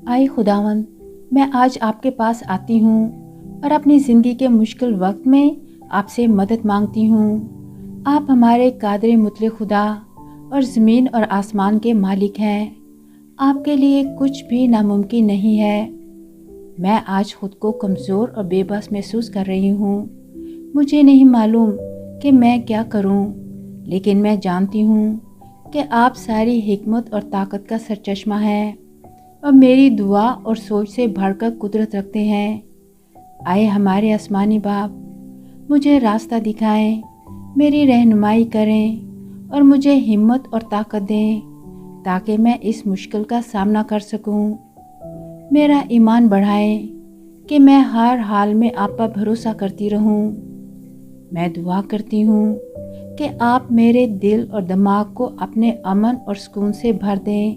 آئے خداوند، میں آج آپ کے پاس آتی ہوں اور اپنی زندگی کے مشکل وقت میں آپ سے مدد مانگتی ہوں۔ آپ ہمارے قادر مطلق خدا اور زمین اور آسمان کے مالک ہیں۔ آپ کے لیے کچھ بھی ناممکن نہیں ہے۔ میں آج خود کو کمزور اور بے بس محسوس کر رہی ہوں۔ مجھے نہیں معلوم کہ میں کیا کروں، لیکن میں جانتی ہوں کہ آپ ساری حکمت اور طاقت کا سرچشمہ ہیں اور میری دعا اور سوچ سے بڑھ کر قدرت رکھتے ہیں۔ آئے ہمارے آسمانی باپ، مجھے راستہ دکھائیں، میری رہنمائی کریں اور مجھے ہمت اور طاقت دیں تاکہ میں اس مشکل کا سامنا کر سکوں۔ میرا ایمان بڑھائیں کہ میں ہر حال میں آپ پر بھروسہ کرتی رہوں۔ میں دعا کرتی ہوں کہ آپ میرے دل اور دماغ کو اپنے امن اور سکون سے بھر دیں۔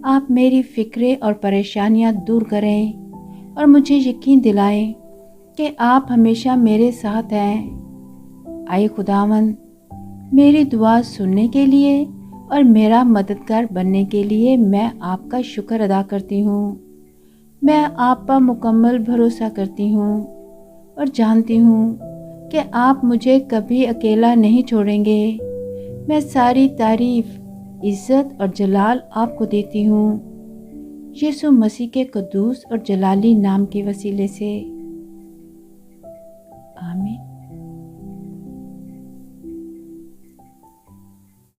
آپ میری فکریں اور پریشانیاں دور کریں اور مجھے یقین دلائیں کہ آپ ہمیشہ میرے ساتھ ہیں۔ آئے خداوند، میری دعا سننے کے لیے اور میرا مددگار بننے کے لیے میں آپ کا شکر ادا کرتی ہوں۔ میں آپ پر مکمل بھروسہ کرتی ہوں اور جانتی ہوں کہ آپ مجھے کبھی اکیلا نہیں چھوڑیں گے۔ میں ساری تعریف، عزت اور جلال آپ کو دیتی ہوں، یسوع مسیح کے قدوس اور جلالی نام کے وسیلے سے۔